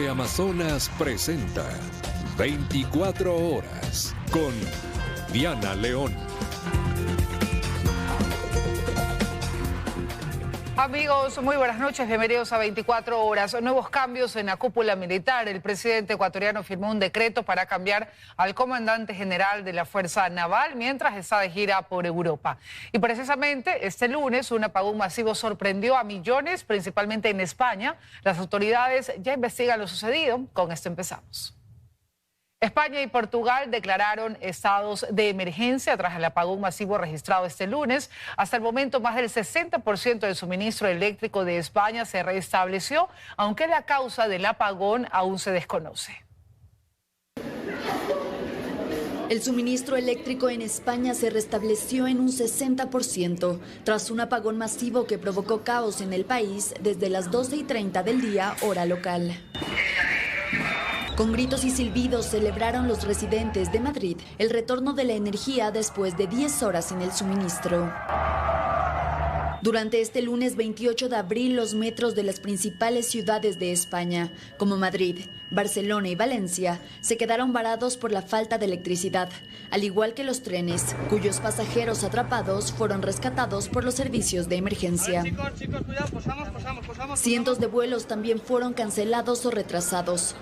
Teleamazonas presenta 24 horas con Diana León. Amigos, muy buenas noches, bienvenidos a 24 horas. Nuevos cambios en la cúpula militar. El presidente ecuatoriano firmó un decreto para cambiar al comandante general de la Fuerza Naval mientras está de gira por Europa. Y precisamente este lunes un apagón masivo sorprendió a millones, principalmente en España. Las autoridades ya investigan lo sucedido. Con esto empezamos. España y Portugal declararon estados de emergencia tras el apagón masivo registrado este lunes. Hasta el momento, más del 60% del suministro eléctrico de España se restableció, aunque la causa del apagón aún se desconoce. El suministro eléctrico en España se restableció en un 60% tras un apagón masivo que provocó caos en el país desde las 12:30 del día, hora local. Con gritos y silbidos celebraron los residentes de Madrid el retorno de la energía después de 10 horas sin el suministro. Durante este lunes 28 de abril, los metros de las principales ciudades de España, como Madrid, Barcelona y Valencia, se quedaron varados por la falta de electricidad, al igual que los trenes, cuyos pasajeros atrapados fueron rescatados por los servicios de emergencia. Chicos, cuidado, posamos. Cientos de vuelos también fueron cancelados o retrasados.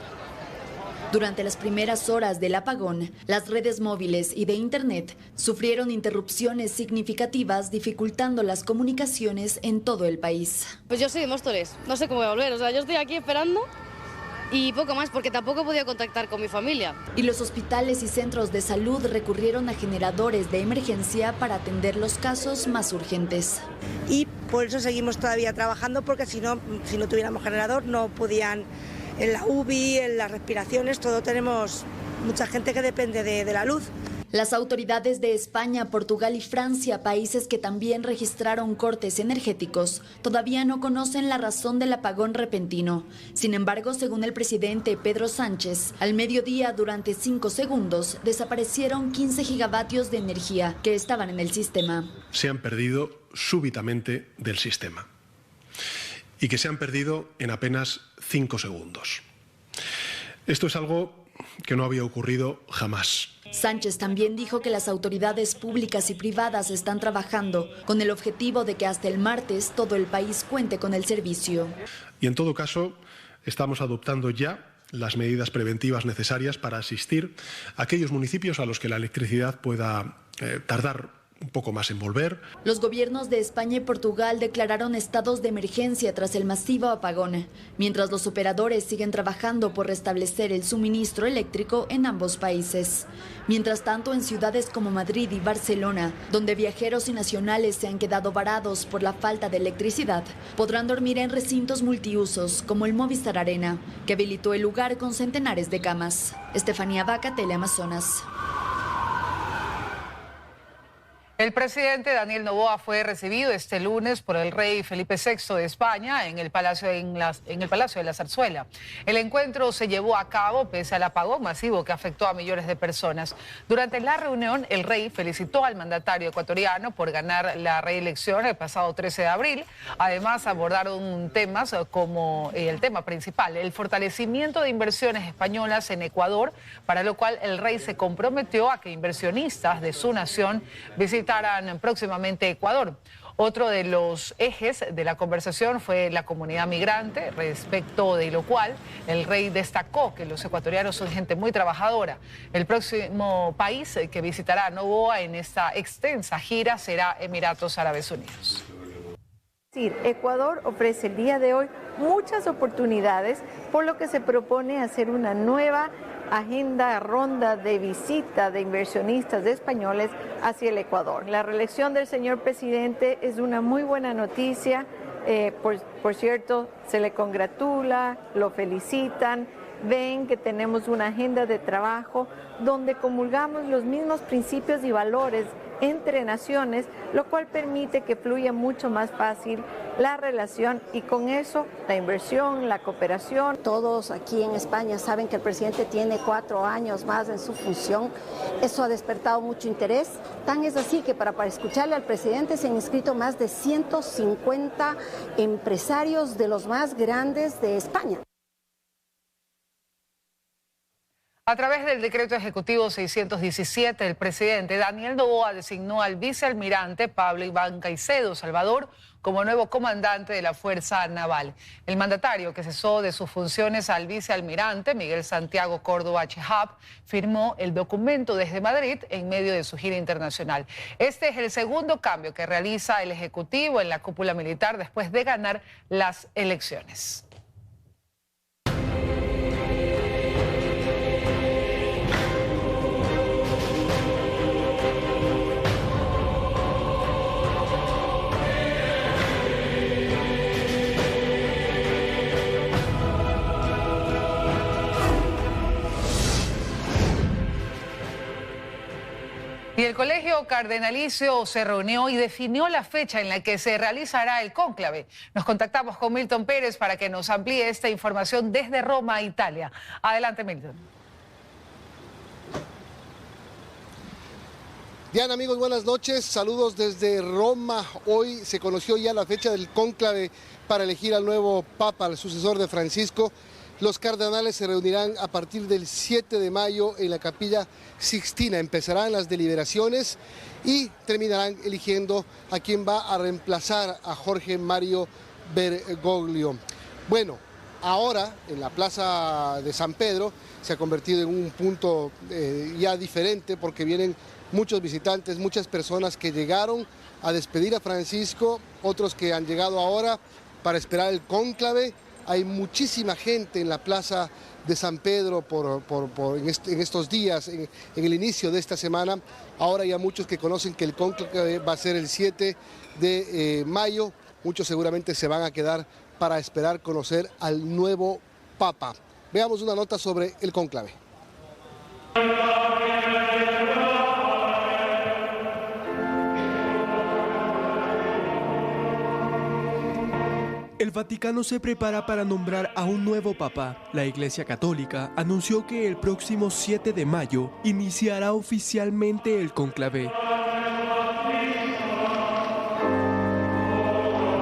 Durante las primeras horas del apagón, las redes móviles y de Internet sufrieron interrupciones significativas, dificultando las comunicaciones en todo el país. Pues yo soy de Móstoles, no sé cómo voy a volver, yo estoy aquí esperando y poco más, porque tampoco podía contactar con mi familia. Y los hospitales y centros de salud recurrieron a generadores de emergencia para atender los casos más urgentes. Y por eso seguimos todavía trabajando, porque si no tuviéramos generador no podían. En la UBI, en las respiraciones, todo tenemos mucha gente que depende de la luz. Las autoridades de España, Portugal y Francia, países que también registraron cortes energéticos, todavía no conocen la razón del apagón repentino. Sin embargo, según el presidente Pedro Sánchez, al mediodía, durante 5 segundos, desaparecieron 15 gigavatios de energía que estaban en el sistema. Se han perdido súbitamente del sistema. Y que se han perdido en apenas 5 segundos. Esto es algo que no había ocurrido jamás. Sánchez también dijo que las autoridades públicas y privadas están trabajando con el objetivo de que hasta el martes todo el país cuente con el servicio. Y en todo caso, estamos adoptando ya las medidas preventivas necesarias para asistir a aquellos municipios a los que la electricidad pueda tardar un poco más en volver. Los gobiernos de España y Portugal declararon estados de emergencia tras el masivo apagón, mientras los operadores siguen trabajando por restablecer el suministro eléctrico en ambos países. Mientras tanto, en ciudades como Madrid y Barcelona, donde viajeros y nacionales se han quedado varados por la falta de electricidad, podrán dormir en recintos multiusos como el Movistar Arena, que habilitó el lugar con centenares de camas. Estefanía Vaca, Teleamazonas. El presidente Daniel Noboa fue recibido este lunes por el rey Felipe VI de España en el Palacio de la Zarzuela. El encuentro se llevó a cabo pese al apagón masivo que afectó a millones de personas. Durante la reunión, el rey felicitó al mandatario ecuatoriano por ganar la reelección el pasado 13 de abril. Además, abordaron temas como el tema principal, el fortalecimiento de inversiones españolas en Ecuador, para lo cual el rey se comprometió a que inversionistas de su nación visitaran próximamente Ecuador. Otro de los ejes de la conversación fue la comunidad migrante, respecto de lo cual el rey destacó que los ecuatorianos son gente muy trabajadora. El próximo país que visitará Noboa en esta extensa gira será Emiratos Árabes Unidos. Ecuador ofrece el día de hoy muchas oportunidades, por lo que se propone hacer una nueva ronda de visita de inversionistas españoles hacia el Ecuador. La reelección del señor presidente es una muy buena noticia. Por cierto, se le congratula, lo felicitan, ven que tenemos una agenda de trabajo donde comulgamos los mismos principios y valores entre naciones, lo cual permite que fluya mucho más fácil la relación y con eso la inversión, la cooperación. Todos aquí en España saben que el presidente tiene 4 años más en su función. Eso ha despertado mucho interés. Tan es así que para escucharle al presidente se han inscrito más de 150 empresarios de los más grandes de España. A través del decreto ejecutivo 617, el presidente Daniel Noboa designó al vicealmirante Pablo Iván Caicedo Salvador como nuevo comandante de la Fuerza Naval. El mandatario, que cesó de sus funciones al vicealmirante Miguel Santiago Córdoba Chehab, firmó el documento desde Madrid en medio de su gira internacional. Este es el segundo cambio que realiza el Ejecutivo en la cúpula militar después de ganar las elecciones. Y el Colegio Cardenalicio se reunió y definió la fecha en la que se realizará el cónclave. Nos contactamos con Milton Pérez para que nos amplíe esta información desde Roma, Italia. Adelante, Milton. Diana, amigos, buenas noches. Saludos desde Roma. Hoy se conoció ya la fecha del cónclave para elegir al nuevo Papa, al sucesor de Francisco. Los cardenales se reunirán a partir del 7 de mayo en la Capilla Sixtina. Empezarán las deliberaciones y terminarán eligiendo a quien va a reemplazar a Jorge Mario Bergoglio. Bueno, ahora en la Plaza de San Pedro se ha convertido en un punto ya diferente porque vienen muchos visitantes, muchas personas que llegaron a despedir a Francisco, otros que han llegado ahora para esperar el cónclave. Hay muchísima gente en la Plaza de San Pedro en estos días, en el inicio de esta semana. Ahora ya muchos que conocen que el cónclave va a ser el 7 de mayo. Muchos seguramente se van a quedar para esperar conocer al nuevo Papa. Veamos una nota sobre el cónclave. El Vaticano se prepara para nombrar a un nuevo papa. La Iglesia Católica anunció que el próximo 7 de mayo iniciará oficialmente el cónclave,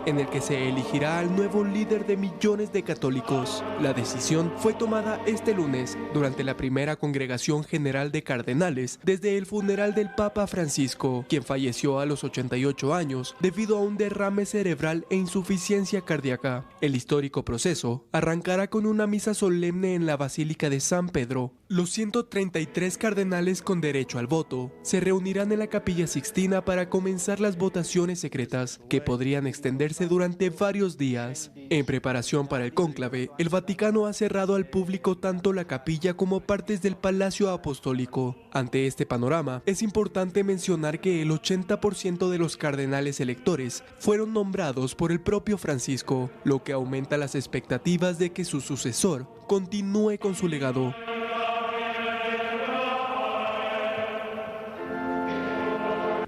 en el que se elegirá al nuevo líder de millones de católicos. La decisión fue tomada este lunes durante la primera congregación general de cardenales desde el funeral del Papa Francisco, quien falleció a los 88 años debido a un derrame cerebral e insuficiencia cardíaca. El histórico proceso arrancará con una misa solemne en la Basílica de San Pedro. Los 133 cardenales con derecho al voto se reunirán en la Capilla Sixtina para comenzar las votaciones secretas, que podrían extenderse durante varios días. En preparación para el cónclave, el Vaticano ha cerrado al público tanto la capilla como partes del Palacio Apostólico. Ante este panorama, es importante mencionar que el 80% de los cardenales electores fueron nombrados por el propio Francisco, lo que aumenta las expectativas de que su sucesor continúe con su legado.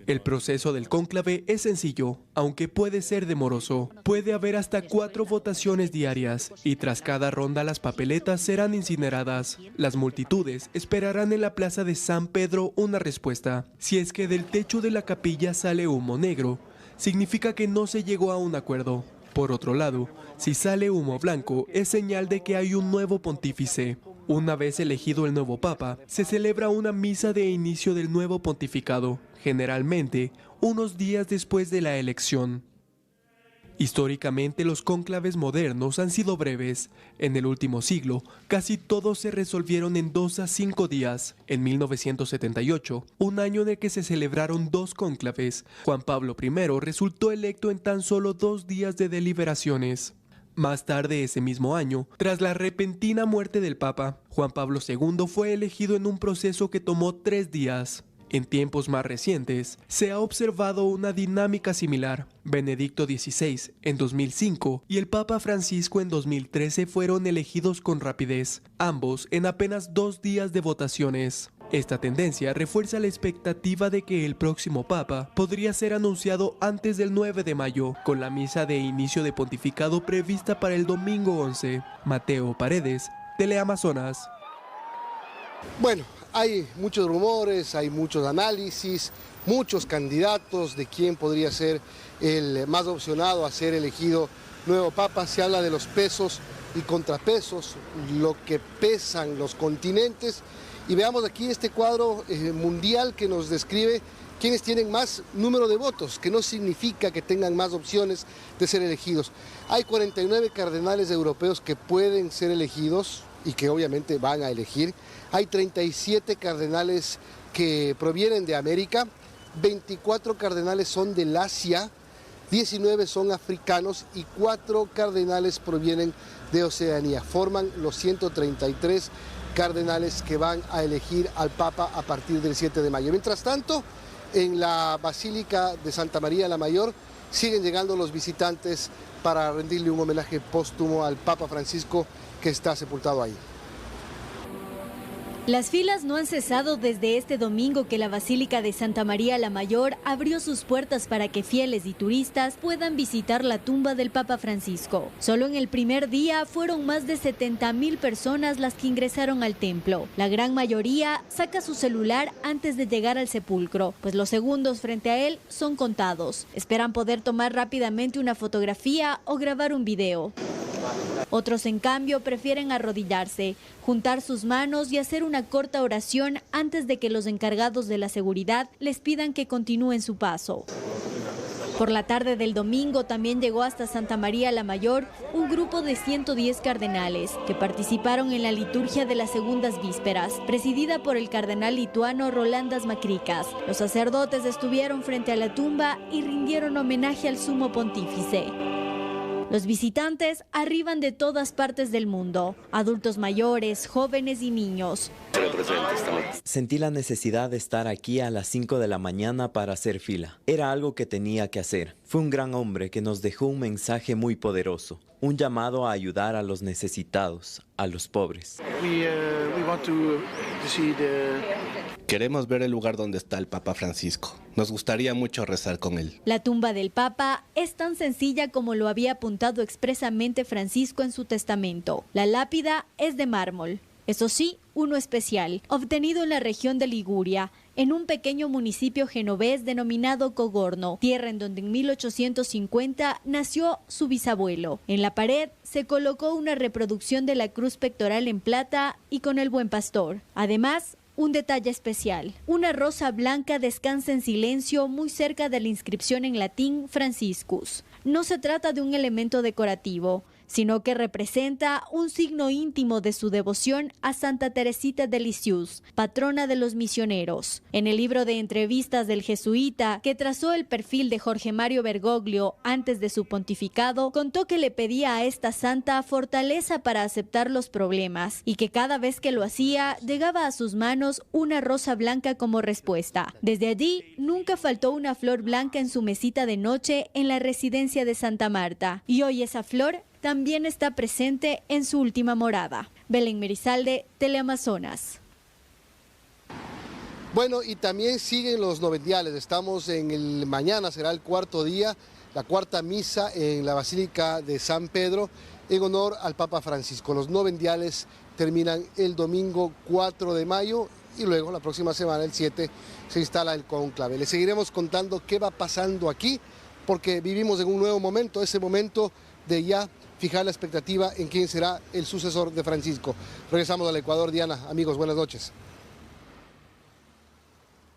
El proceso del cónclave es sencillo, aunque puede ser demoroso. Puede haber hasta 4 votaciones diarias y tras cada ronda las papeletas serán incineradas. Las multitudes esperarán en la Plaza de San Pedro una respuesta. Si es que del techo de la capilla sale humo negro, significa que no se llegó a un acuerdo. Por otro lado, si sale humo blanco, es señal de que hay un nuevo pontífice. Una vez elegido el nuevo papa, se celebra una misa de inicio del nuevo pontificado, generalmente unos días después de la elección. Históricamente, los cónclaves modernos han sido breves. En el último siglo, casi todos se resolvieron en 2 a 5 días. En 1978, un año en el que se celebraron 2 cónclaves, Juan Pablo I resultó electo en tan solo 2 días de deliberaciones. Más tarde ese mismo año, tras la repentina muerte del Papa, Juan Pablo II fue elegido en un proceso que tomó 3 días. En tiempos más recientes, se ha observado una dinámica similar. Benedicto XVI en 2005 y el Papa Francisco en 2013 fueron elegidos con rapidez, ambos en apenas 2 días de votaciones. Esta tendencia refuerza la expectativa de que el próximo Papa podría ser anunciado antes del 9 de mayo, con la misa de inicio de pontificado prevista para el domingo 11. Mateo Paredes, Teleamazonas. Bueno, hay muchos rumores, hay muchos análisis, muchos candidatos de quién podría ser el más opcionado a ser elegido nuevo Papa. Se habla de los pesos y contrapesos, lo que pesan los continentes. Y veamos aquí este cuadro mundial que nos describe quienes tienen más número de votos, que no significa que tengan más opciones de ser elegidos. Hay 49 cardenales europeos que pueden ser elegidos y que obviamente van a elegir. Hay 37 cardenales que provienen de América, 24 cardenales son del Asia, 19 son africanos y 4 cardenales provienen de Oceanía. Forman los 133 cardenales que van a elegir al Papa a partir del 7 de mayo. Mientras tanto, en la Basílica de Santa María la Mayor siguen llegando los visitantes para rendirle un homenaje póstumo al Papa Francisco, que está sepultado ahí. Las filas no han cesado desde este domingo que la Basílica de Santa María la Mayor abrió sus puertas para que fieles y turistas puedan visitar la tumba del Papa Francisco. Solo en el primer día fueron más de 70,000 personas las que ingresaron al templo. La gran mayoría saca su celular antes de llegar al sepulcro, pues los segundos frente a él son contados. Esperan poder tomar rápidamente una fotografía o grabar un video. Otros, en cambio, prefieren arrodillarse, juntar sus manos y hacer una corta oración antes de que los encargados de la seguridad les pidan que continúen su paso. Por la tarde del domingo también llegó hasta Santa María la Mayor un grupo de 110 cardenales que participaron en la liturgia de las segundas vísperas, presidida por el cardenal lituano Rolandas Makrickas. Los sacerdotes estuvieron frente a la tumba y rindieron homenaje al sumo pontífice. Los visitantes arriban de todas partes del mundo, adultos mayores, jóvenes y niños. Sentí la necesidad de estar aquí a las 5 de la mañana para hacer fila. Era algo que tenía que hacer. Fue un gran hombre que nos dejó un mensaje muy poderoso, un llamado a ayudar a los necesitados, a los pobres. Queremos ver el lugar donde está el Papa Francisco. Nos gustaría mucho rezar con él. La tumba del Papa es tan sencilla como lo había apuntado expresamente Francisco en su testamento. La lápida es de mármol. Eso sí, uno especial, obtenido en la región de Liguria, en un pequeño municipio genovés denominado Cogorno, tierra en donde en 1850 nació su bisabuelo. En la pared se colocó una reproducción de la cruz pectoral en plata y con el Buen Pastor. Además, un detalle especial. Una rosa blanca descansa en silencio muy cerca de la inscripción en latín Franciscus. No se trata de un elemento decorativo, sino que representa un signo íntimo de su devoción a Santa Teresita de Lisieux, patrona de los misioneros. En el libro de entrevistas del jesuita, que trazó el perfil de Jorge Mario Bergoglio antes de su pontificado, contó que le pedía a esta santa fortaleza para aceptar los problemas y que cada vez que lo hacía, llegaba a sus manos una rosa blanca como respuesta. Desde allí, nunca faltó una flor blanca en su mesita de noche en la residencia de Santa Marta. Y hoy esa flor también está presente en su última morada. Belén Merizalde, Teleamazonas. Bueno, y también siguen los novendiales. Estamos mañana será el cuarto día, la cuarta misa en la Basílica de San Pedro en honor al Papa Francisco. Los novendiales terminan el domingo 4 de mayo y luego la próxima semana, el 7, se instala el cónclave. Les seguiremos contando qué va pasando aquí, porque vivimos en un nuevo momento, ese momento de ya fijar la expectativa en quién será el sucesor de Francisco. Regresamos al Ecuador. Diana, amigos, buenas noches.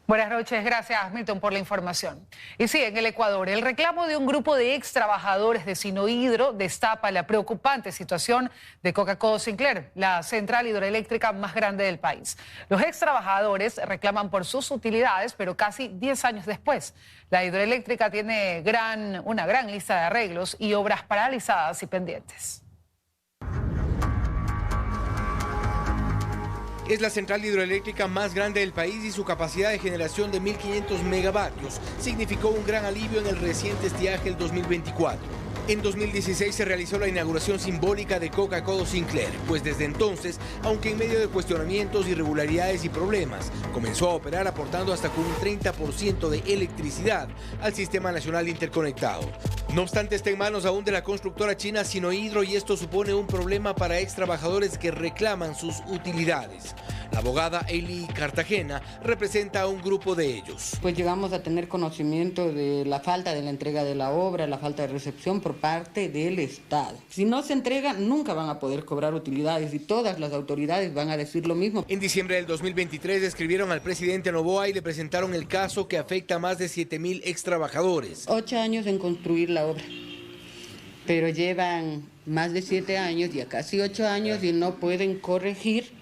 Buenas noches, gracias Milton por la información. Y sí, en el Ecuador, el reclamo de un grupo de ex trabajadores de Sinohidro destapa la preocupante situación de Coca-Cola Sinclair, la central hidroeléctrica más grande del país. Los ex trabajadores reclaman por sus utilidades, pero casi 10 años después. La hidroeléctrica tiene una gran lista de arreglos y obras paralizadas y pendientes. Es la central hidroeléctrica más grande del país y su capacidad de generación de 1.500 megavatios significó un gran alivio en el reciente estiaje del 2024. En 2016 se realizó la inauguración simbólica de Coca-Cola Sinclair, pues desde entonces, aunque en medio de cuestionamientos, irregularidades y problemas, comenzó a operar aportando hasta con un 30% de electricidad al Sistema Nacional Interconectado. No obstante, está en manos aún de la constructora china Sinohidro y esto supone un problema para ex trabajadores que reclaman sus utilidades. La abogada Eli Cartagena representa a un grupo de ellos. Pues llegamos a tener conocimiento de la falta de la entrega de la obra, la falta de recepción por parte del Estado. Si no se entrega, nunca van a poder cobrar utilidades y todas las autoridades van a decir lo mismo. En diciembre del 2023 escribieron al presidente Noboa y le presentaron el caso que afecta a más de 7.000 ex trabajadores. 8 años en construir la obra, pero llevan más de 7 años, ya casi 8 años, y no pueden corregir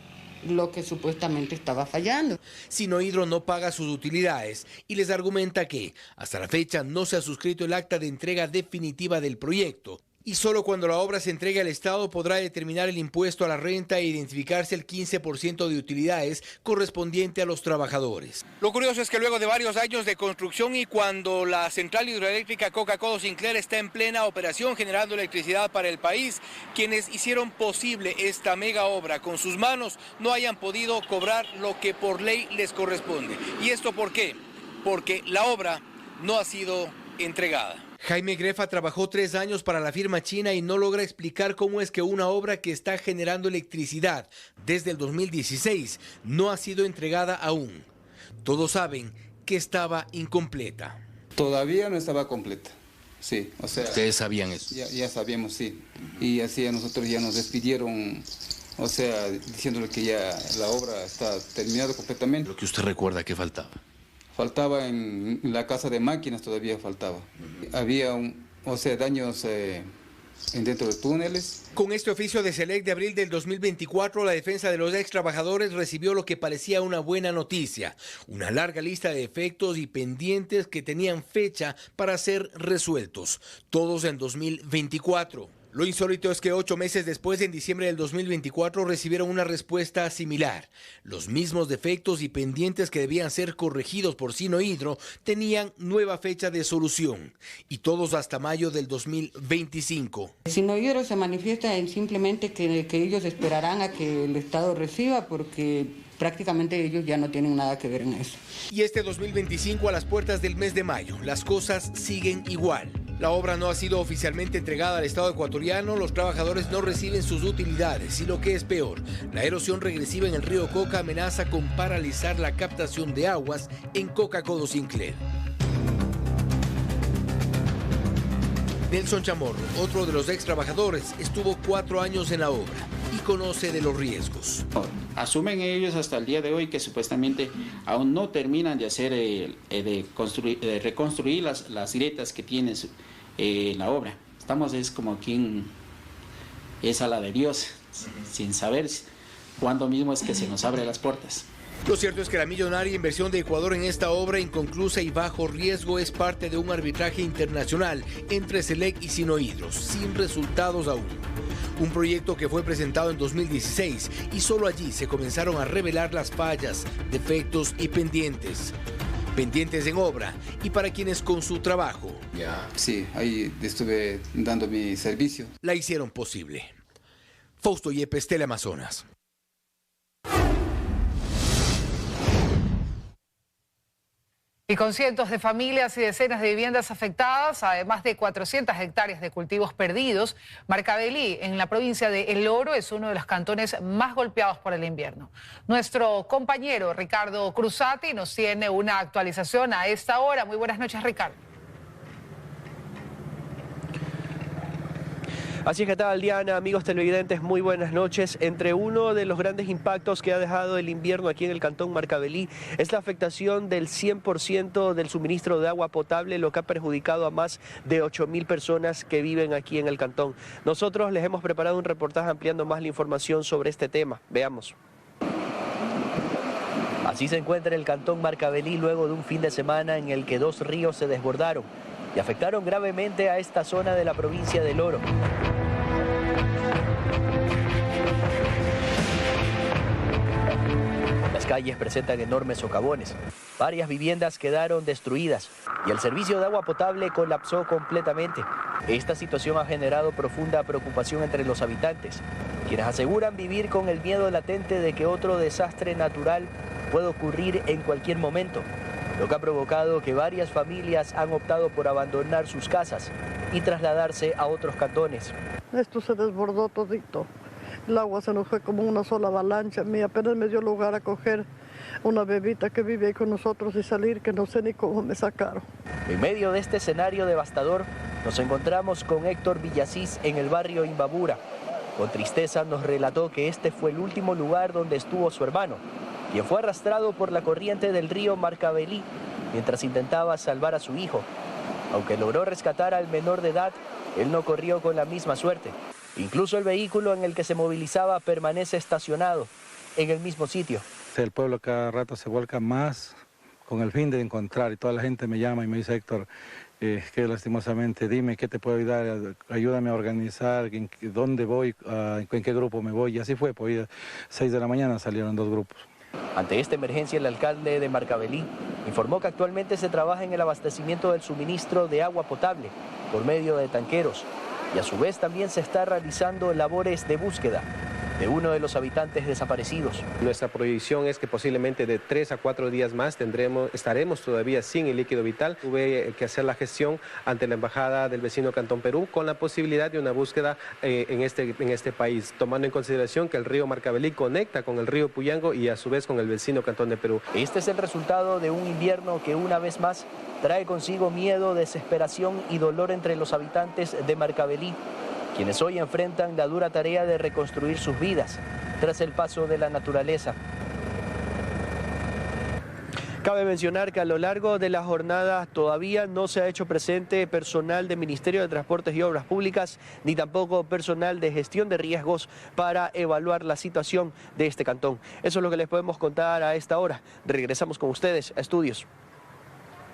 lo que supuestamente estaba fallando. Sinohydro no paga sus utilidades y les argumenta que hasta la fecha no se ha suscrito el acta de entrega definitiva del proyecto. Y solo cuando la obra se entregue al Estado podrá determinar el impuesto a la renta e identificarse el 15% de utilidades correspondiente a los trabajadores. Lo curioso es que luego de varios años de construcción y cuando la central hidroeléctrica Coca-Cola Sinclair está en plena operación generando electricidad para el país, quienes hicieron posible esta mega obra con sus manos no hayan podido cobrar lo que por ley les corresponde. ¿Y esto por qué? Porque la obra no ha sido entregada. Jaime Grefa trabajó 3 años para la firma china y no logra explicar cómo es que una obra que está generando electricidad desde el 2016 no ha sido entregada aún. Todos saben que estaba incompleta. Todavía no estaba completa, sí. O sea, ¿ustedes sabían eso? Ya sabíamos, sí. Y así a nosotros ya nos despidieron, o sea, diciéndole que ya la obra está terminada completamente. Lo que usted recuerda que faltaba. Faltaba en la casa de máquinas, todavía faltaba. Había daños dentro de túneles. Con este oficio de SELEC de abril del 2024, la defensa de los ex trabajadores recibió lo que parecía una buena noticia. Una larga lista de defectos y pendientes que tenían fecha para ser resueltos, todos en 2024. Lo insólito es que 8 meses después, en diciembre del 2024, recibieron una respuesta similar. Los mismos defectos y pendientes que debían ser corregidos por Sinohydro tenían nueva fecha de solución, y todos hasta mayo del 2025. Sinohydro se manifiesta en simplemente que ellos esperarán a que el Estado reciba, porque prácticamente ellos ya no tienen nada que ver en eso. Y este 2025, a las puertas del mes de mayo, las cosas siguen igual. La obra no ha sido oficialmente entregada al Estado ecuatoriano, los trabajadores no reciben sus utilidades y lo que es peor, la erosión regresiva en el río Coca amenaza con paralizar la captación de aguas en Coca-Cola Sinclair. Nelson Chamorro, otro de los ex trabajadores, estuvo 4 años en la obra y conoce de los riesgos. Asumen ellos hasta el día de hoy que supuestamente aún no terminan de hacer, de reconstruir las grietas que tiene la obra. Estamos como quien es a la de Dios, sin saber cuándo mismo es que se nos abren las puertas. Lo cierto es que la millonaria inversión de Ecuador en esta obra inconclusa y bajo riesgo es parte de un arbitraje internacional entre SELEC y Sinohydro, sin resultados aún. Un proyecto que fue presentado en 2016 y solo allí se comenzaron a revelar las fallas, defectos y pendientes. Pendientes en obra y para quienes con su trabajo. Sí, ahí estuve dando mi servicio. La hicieron posible. Fausto Yepes, Teleamazonas. Y con cientos de familias y decenas de viviendas afectadas, además de 400 hectáreas de cultivos perdidos, Marcavelí, en la provincia de El Oro, es uno de los cantones más golpeados por el invierno. Nuestro compañero Ricardo Cruzati nos tiene una actualización a esta hora. Muy buenas noches, Ricardo. Así es, ¿qué tal, Diana? Amigos televidentes, muy buenas noches. Entre uno de los grandes impactos que ha dejado el invierno aquí en el cantón Marcavelí es la afectación del 100% del suministro de agua potable, lo que ha perjudicado a más de 8.000 personas que viven aquí en el cantón. Nosotros les hemos preparado un reportaje ampliando más la información sobre este tema. Veamos. Así se encuentra el cantón Marcavelí luego de un fin de semana en el que 2 ríos se desbordaron y afectaron gravemente a esta zona de la provincia del Oro. Las calles presentan enormes socavones, varias viviendas quedaron destruidas y el servicio de agua potable colapsó completamente. Esta situación ha generado profunda preocupación entre los habitantes, quienes aseguran vivir con el miedo latente de que otro desastre natural pueda ocurrir en cualquier momento, lo que ha provocado que varias familias han optado por abandonar sus casas y trasladarse a otros cantones. Esto se desbordó todito. El agua se nos fue como una sola avalancha. A mí apenas me dio lugar a coger una bebita que vive ahí con nosotros y salir, que no sé ni cómo me sacaron. En medio de este escenario devastador, nos encontramos con Héctor Villasís en el barrio Imbabura. Con tristeza nos relató que este fue el último lugar donde estuvo su hermano, quien fue arrastrado por la corriente del río Marcavelí mientras intentaba salvar a su hijo. Aunque logró rescatar al menor de edad, él no corrió con la misma suerte. Incluso el vehículo en el que se movilizaba permanece estacionado en el mismo sitio. El pueblo cada rato se vuelca más con el fin de encontrar, y toda la gente me llama y me dice: Héctor, que lastimosamente, dime qué te puedo ayudar, ayúdame a organizar, dónde voy, en qué grupo me voy. Y así fue, pues 6 de la mañana salieron 2 grupos. Ante esta emergencia, el alcalde de Marcavelí informó que actualmente se trabaja en el abastecimiento del suministro de agua potable por medio de tanqueros, y a su vez también se está realizando labores de búsqueda de uno de los habitantes desaparecidos. Nuestra proyección es que posiblemente de 3 a 4 días más estaremos todavía sin el líquido vital. Tuve que hacer la gestión ante la embajada del vecino Cantón Perú con la posibilidad de una búsqueda en este país, tomando en consideración que el río Marcavelí conecta con el río Puyango y a su vez con el vecino Cantón de Perú. Este es el resultado de un invierno que una vez más trae consigo miedo, desesperación y dolor entre los habitantes de Marcavelí, quienes hoy enfrentan la dura tarea de reconstruir sus vidas tras el paso de la naturaleza. Cabe mencionar que a lo largo de la jornada todavía no se ha hecho presente personal del Ministerio de Transportes y Obras Públicas, ni tampoco personal de gestión de riesgos para evaluar la situación de este cantón. Eso es lo que les podemos contar a esta hora. Regresamos con ustedes a estudios.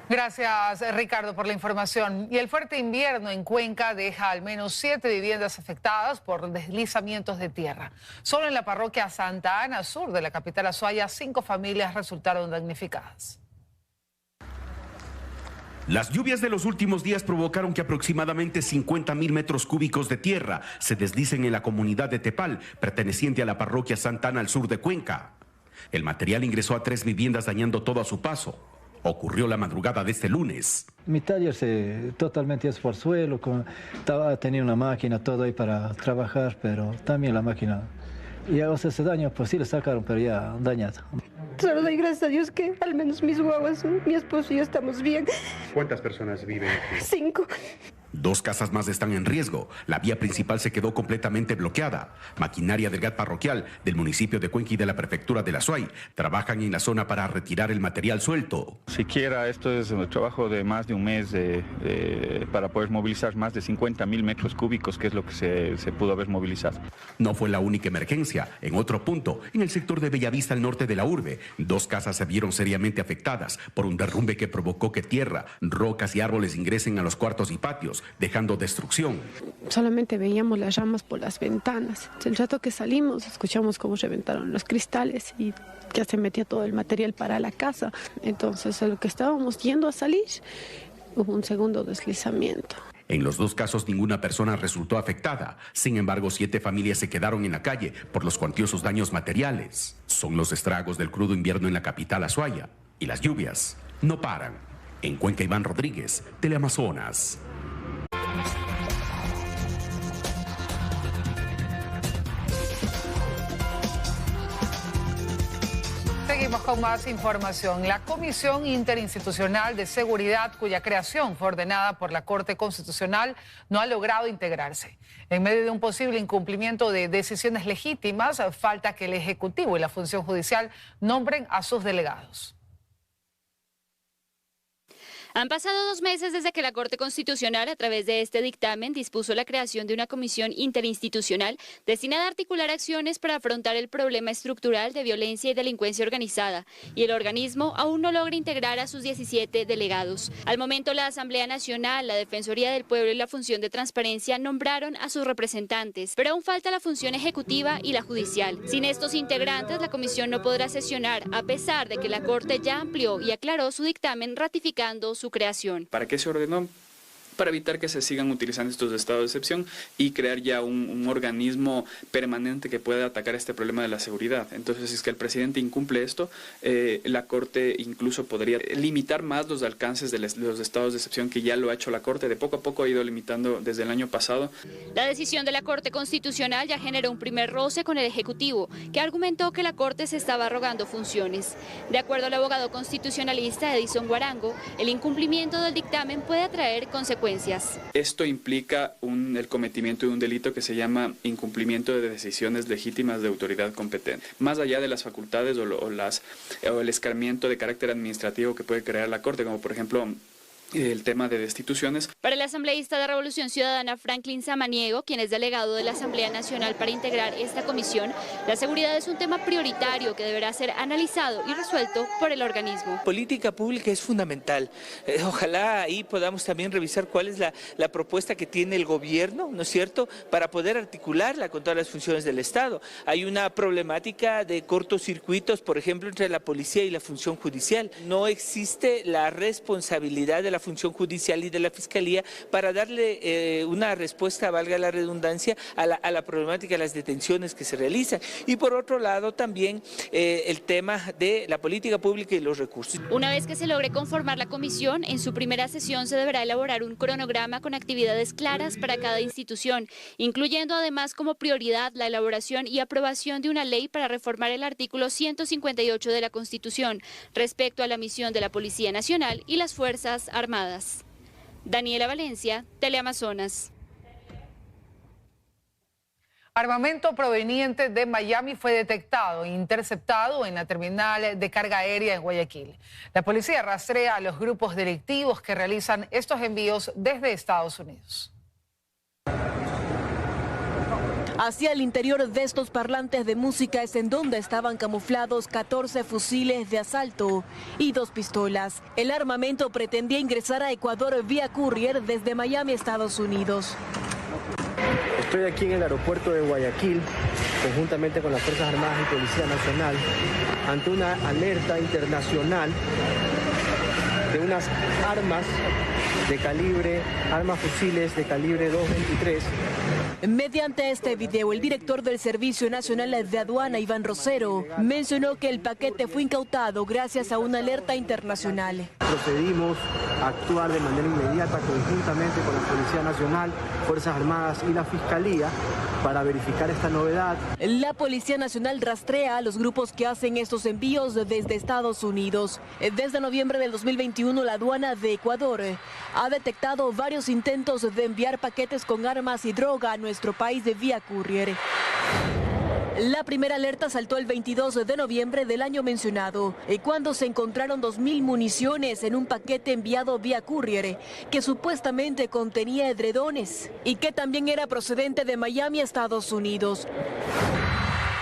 Gracias, Ricardo, por la información. Y el fuerte invierno en Cuenca deja al menos 7 viviendas afectadas por deslizamientos de tierra. Solo en la parroquia Santa Ana Sur de la capital Azuaya, 5 familias resultaron damnificadas. Las lluvias de los últimos días provocaron que aproximadamente 50.000 metros cúbicos de tierra se deslicen en la comunidad de Tepal, perteneciente a la parroquia Santa Ana al sur de Cuenca. El material ingresó a 3 viviendas, dañando todo a su paso. Ocurrió la madrugada de este lunes. Mi taller totalmente es por suelo, tenía una máquina, todo ahí para trabajar, pero también la máquina, y ese daño pues sí le sacaron, pero ya dañado. Solo doy gracias a Dios que al menos mis guaguas, mi esposo y yo estamos bien. ¿Cuántas personas viven aquí? 5. 2 casas más están en riesgo. La vía principal se quedó completamente bloqueada. Maquinaria del GAT parroquial del municipio de Cuenca y de la prefectura de la Azuay trabajan en la zona para retirar el material suelto. Siquiera esto es un trabajo de más de un mes para poder movilizar más de 50.000 metros cúbicos, que es lo que se pudo haber movilizado. No fue la única emergencia. En otro punto, en el sector de Bellavista, al norte de la urbe, 2 casas se vieron seriamente afectadas por un derrumbe que provocó que tierra, rocas y árboles ingresen a los cuartos y patios, dejando destrucción. Solamente veíamos las ramas por las ventanas. El rato que salimos escuchamos cómo reventaron los cristales y ya se metía todo el material para la casa. Entonces, a lo que estábamos yendo a salir, hubo un segundo deslizamiento. En los 2 casos ninguna persona resultó afectada. Sin embargo, 7 familias se quedaron en la calle por los cuantiosos daños materiales. Son los estragos del crudo invierno en la capital Azuaya. Y las lluvias no paran. En Cuenca, Iván Rodríguez, Teleamazonas. Seguimos con más información. La Comisión Interinstitucional de Seguridad, cuya creación fue ordenada por la Corte Constitucional, no ha logrado integrarse. En medio de un posible incumplimiento de decisiones legítimas, falta que el Ejecutivo y la Función Judicial nombren a sus delegados. Han pasado 2 meses desde que la Corte Constitucional, a través de este dictamen, dispuso la creación de una comisión interinstitucional destinada a articular acciones para afrontar el problema estructural de violencia y delincuencia organizada, y el organismo aún no logra integrar a sus 17 delegados. Al momento, la Asamblea Nacional, la Defensoría del Pueblo y la Función de Transparencia nombraron a sus representantes, pero aún falta la función ejecutiva y la judicial. Sin estos integrantes, la comisión no podrá sesionar, a pesar de que la Corte ya amplió y aclaró su dictamen ratificando su creación. ¿Para qué se ordenó? para evitar que se sigan utilizando estos estados de excepción y crear ya un organismo permanente que pueda atacar este problema de la seguridad. Entonces, si es que el presidente incumple esto, la Corte incluso podría limitar más los alcances de los estados de excepción, que ya lo ha hecho la Corte. De poco a poco ha ido limitando desde el año pasado. La decisión de la Corte Constitucional ya generó un primer roce con el Ejecutivo, que argumentó que la Corte se estaba arrogando funciones. De acuerdo al abogado constitucionalista Edison Guarango, el incumplimiento del dictamen puede atraer consecuencias. Esto implica el cometimiento de un delito que se llama incumplimiento de decisiones legítimas de autoridad competente. Más allá de las facultades o el escarmiento de carácter administrativo que puede crear la Corte, como por ejemplo el tema de destituciones. Para el asambleísta de Revolución Ciudadana Franklin Samaniego, quien es delegado de la Asamblea Nacional para integrar esta comisión, la seguridad es un tema prioritario que deberá ser analizado y resuelto por el organismo. Política pública es fundamental. Ojalá ahí podamos también revisar cuál es la propuesta que tiene el gobierno, ¿no es cierto?, para poder articularla con todas las funciones del Estado. Hay una problemática de cortocircuitos, por ejemplo, entre la policía y la función judicial. No existe la responsabilidad de la función judicial y de la Fiscalía para darle una respuesta, valga la redundancia, a la problemática de las detenciones que se realizan. Y por otro lado también el tema de la política pública y los recursos. Una vez que se logre conformar la comisión, en su primera sesión se deberá elaborar un cronograma con actividades claras para cada institución, incluyendo además como prioridad la elaboración y aprobación de una ley para reformar el artículo 158 de la Constitución respecto a la misión de la Policía Nacional y las Fuerzas Armadas. Daniela Valencia, Teleamazonas. Armamento proveniente de Miami fue detectado e interceptado en la terminal de carga aérea en Guayaquil. La policía rastrea a los grupos delictivos que realizan estos envíos desde Estados Unidos. Hacia el interior de estos parlantes de música es en donde estaban camuflados 14 fusiles de asalto y 2 pistolas. El armamento pretendía ingresar a Ecuador vía courier desde Miami, Estados Unidos. Estoy aquí en el aeropuerto de Guayaquil, conjuntamente con las Fuerzas Armadas y Policía Nacional, ante una alerta internacional de unas armas fusiles de calibre 2.23. Mediante este video, el director del Servicio Nacional de Aduana, Iván Rosero, mencionó que el paquete fue incautado gracias a una alerta internacional. Procedimos a actuar de manera inmediata conjuntamente con la Policía Nacional, Fuerzas Armadas y la Fiscalía para verificar esta novedad. La Policía Nacional rastrea a los grupos que hacen estos envíos desde Estados Unidos. Desde noviembre del 2021, la aduana de Ecuador ha detectado varios intentos de enviar paquetes con armas y droga a nuestro país de vía courier. La primera alerta saltó el 22 de noviembre del año mencionado, cuando se encontraron 2.000 municiones en un paquete enviado vía courier que supuestamente contenía edredones y que también era procedente de Miami, Estados Unidos.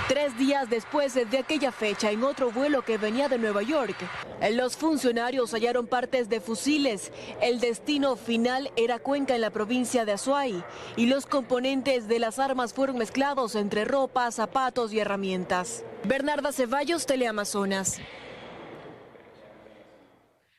3 días después de aquella fecha, en otro vuelo que venía de Nueva York, los funcionarios hallaron partes de fusiles. El destino final era Cuenca, en la provincia de Azuay, y los componentes de las armas fueron mezclados entre ropa, zapatos y herramientas. Bernarda Ceballos, Teleamazonas.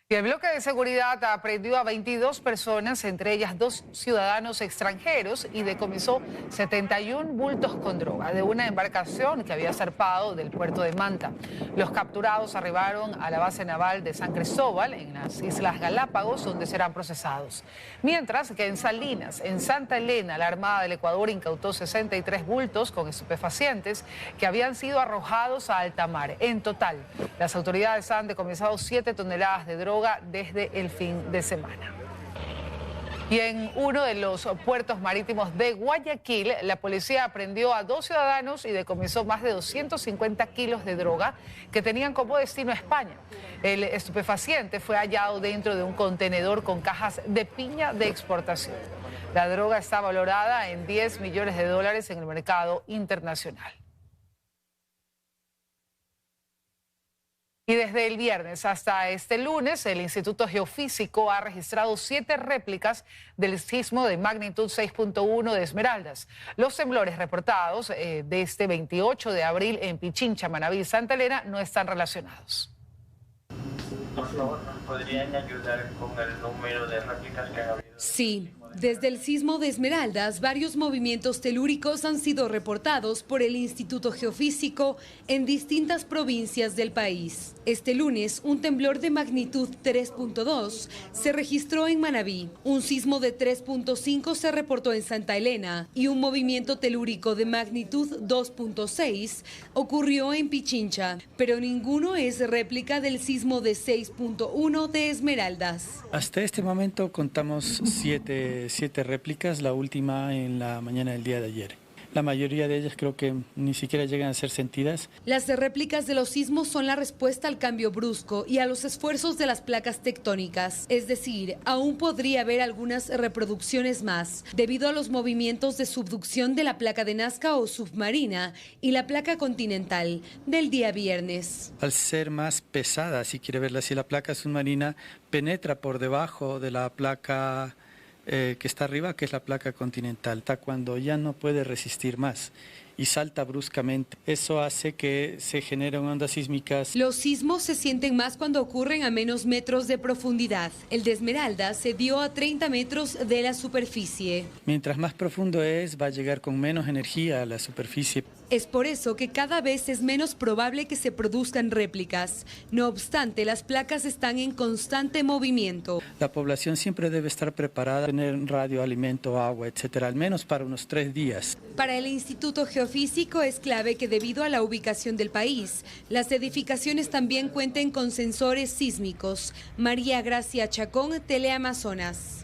Y el bloque de seguridad aprendió a 22 personas, entre ellas 2 ciudadanos extranjeros, y decomisó 71 bultos con droga de una embarcación que había zarpado del puerto de Manta. Los capturados arribaron a la base naval de San Cristóbal, en las Islas Galápagos, donde serán procesados. Mientras que en Salinas, en Santa Elena, la Armada del Ecuador incautó 63 bultos con estupefacientes que habían sido arrojados a alta mar. En total, las autoridades han decomisado 7 toneladas de droga desde el fin de semana. Y en uno de los puertos marítimos de Guayaquil, la policía aprendió a 2 ciudadanos y decomisó más de 250 kilos de droga que tenían como destino España. El estupefaciente fue hallado dentro de un contenedor con cajas de piña de exportación. La droga está valorada en $10 millones en el mercado internacional. Y desde el viernes hasta este lunes, el Instituto Geofísico ha registrado 7 réplicas del sismo de magnitud 6.1 de Esmeraldas. Los temblores reportados de este 28 de abril en Pichincha, Manabí y Santa Elena no están relacionados. Por favor, ¿nos podrían ayudar con el número de réplicas que han habido? Sí. Desde el sismo de Esmeraldas, varios movimientos telúricos han sido reportados por el Instituto Geofísico en distintas provincias del país. Este lunes, un temblor de magnitud 3.2 se registró en Manabí, un sismo de 3.5 se reportó en Santa Elena y un movimiento telúrico de magnitud 2.6 ocurrió en Pichincha, pero ninguno es réplica del sismo de 6.1 de Esmeraldas. Hasta este momento contamos siete réplicas, la última en la mañana del día de ayer. La mayoría de ellas creo que ni siquiera llegan a ser sentidas. Las réplicas de los sismos son la respuesta al cambio brusco y a los esfuerzos de las placas tectónicas. Es decir, aún podría haber algunas reproducciones más, debido a los movimientos de subducción de la placa de Nazca o submarina y la placa continental del día viernes. Al ser más pesada, si quiere verla así, la placa submarina penetra por debajo de la placa que está arriba, que es la placa continental, está cuando ya no puede resistir más y salta bruscamente. Eso hace que se generen ondas sísmicas. Los sismos se sienten más cuando ocurren a menos metros de profundidad. El de Esmeralda se dio a 30 metros de la superficie. Mientras más profundo es, va a llegar con menos energía a la superficie. Es por eso que cada vez es menos probable que se produzcan réplicas. No obstante, las placas están en constante movimiento. La población siempre debe estar preparada, tener radio, alimento, agua, etcétera, al menos para unos 3 días. Para el Instituto Geofísico es clave que debido a la ubicación del país, las edificaciones también cuenten con sensores sísmicos. María Gracia Chacón, Teleamazonas.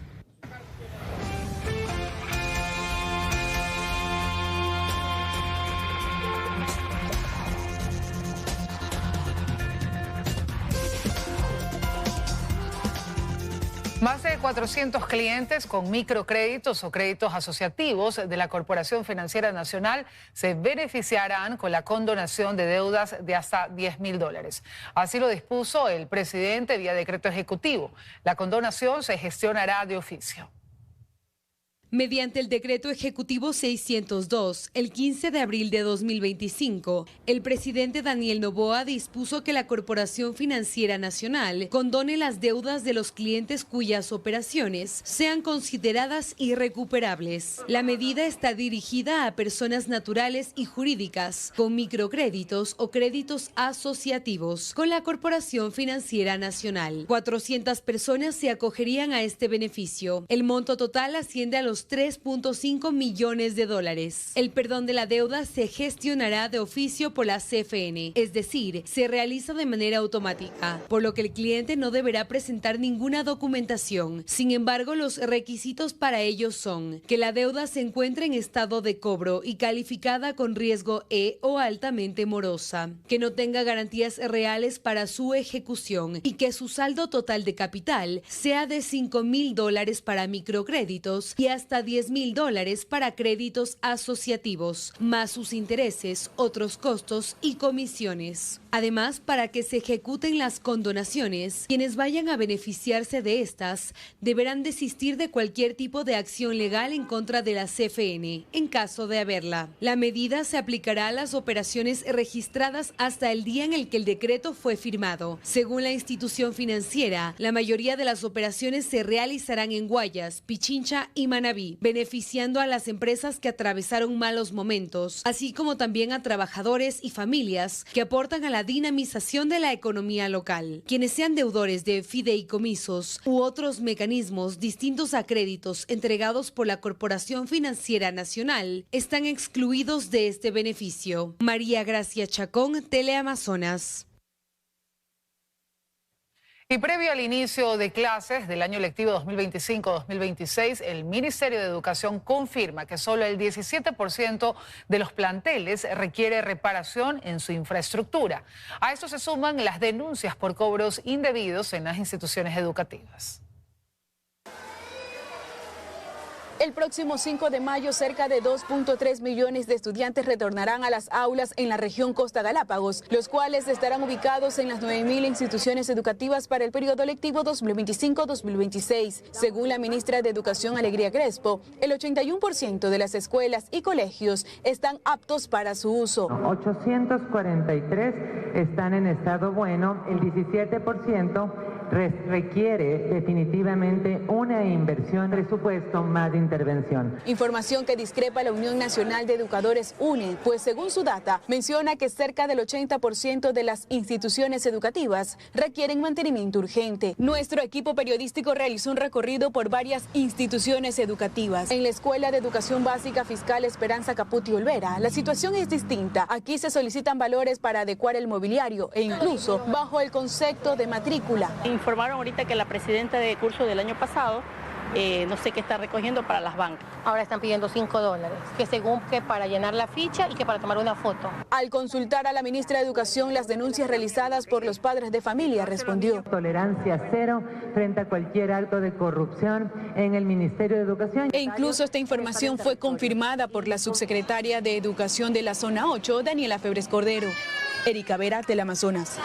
Más de 400 clientes con microcréditos o créditos asociativos de la Corporación Financiera Nacional se beneficiarán con la condonación de deudas de hasta $10.000. Así lo dispuso el presidente vía decreto ejecutivo. La condonación se gestionará de oficio. Mediante el decreto ejecutivo 602, el 15 de abril de 2025, el presidente Daniel Noboa dispuso que la Corporación Financiera Nacional condone las deudas de los clientes cuyas operaciones sean consideradas irrecuperables. La medida está dirigida a personas naturales y jurídicas con microcréditos o créditos asociativos con la Corporación Financiera Nacional. 400 personas se acogerían a este beneficio. El monto total asciende a los $3.5 millones. El perdón de la deuda se gestionará de oficio por la CFN, es decir, se realiza de manera automática, por lo que el cliente no deberá presentar ninguna documentación. Sin embargo, los requisitos para ello son que la deuda se encuentre en estado de cobro y calificada con riesgo E o altamente morosa, que no tenga garantías reales para su ejecución y que su saldo total de capital sea de $5.000 para microcréditos y hasta $10.000 para créditos asociativos, más sus intereses, otros costos y comisiones. Además, para que se ejecuten las condonaciones, quienes vayan a beneficiarse de estas deberán desistir de cualquier tipo de acción legal en contra de la CFN, en caso de haberla. La medida se aplicará a las operaciones registradas hasta el día en el que el decreto fue firmado. Según la institución financiera, la mayoría de las operaciones se realizarán en Guayas, Pichincha y Manabí, beneficiando a las empresas que atravesaron malos momentos, así como también a trabajadores y familias que aportan a la dinamización de la economía local. Quienes sean deudores de fideicomisos u otros mecanismos distintos a créditos entregados por la Corporación Financiera Nacional están excluidos de este beneficio. María Gracia Chacón, Teleamazonas. Y previo al inicio de clases del año lectivo 2025-2026, el Ministerio de Educación confirma que solo el 17% de los planteles requiere reparación en su infraestructura. A esto se suman las denuncias por cobros indebidos en las instituciones educativas. El próximo 5 de mayo, cerca de 2.3 millones de estudiantes retornarán a las aulas en la región Costa Galápagos, los cuales estarán ubicados en las 9.000 instituciones educativas para el periodo lectivo 2025-2026. Según la ministra de Educación, Alegría Crespo, el 81% de las escuelas y colegios están aptos para su uso. 843 están en estado bueno, el 17% requiere definitivamente una inversión, presupuesto más de intervención. Información que discrepa la Unión Nacional de Educadores UNE, pues según su data menciona que cerca del 80% de las instituciones educativas requieren mantenimiento urgente. Nuestro equipo periodístico realizó un recorrido por varias instituciones educativas. En la Escuela de Educación Básica Fiscal Esperanza Caputi Olvera, la situación es distinta. Aquí se solicitan valores para adecuar el mobiliario e incluso bajo el concepto de matrícula. Informaron ahorita que la presidenta de curso del año pasado no sé qué está recogiendo para las bancas. Ahora están pidiendo $5, que según que para llenar la ficha y que para tomar una foto. Al consultar a la ministra de Educación las denuncias realizadas por los padres de familia, respondió: tolerancia cero frente a cualquier acto de corrupción en el Ministerio de Educación. E incluso esta información fue confirmada por la subsecretaria de Educación de la Zona 8, Daniela Febres Cordero. Erika Vera, del Amazonas.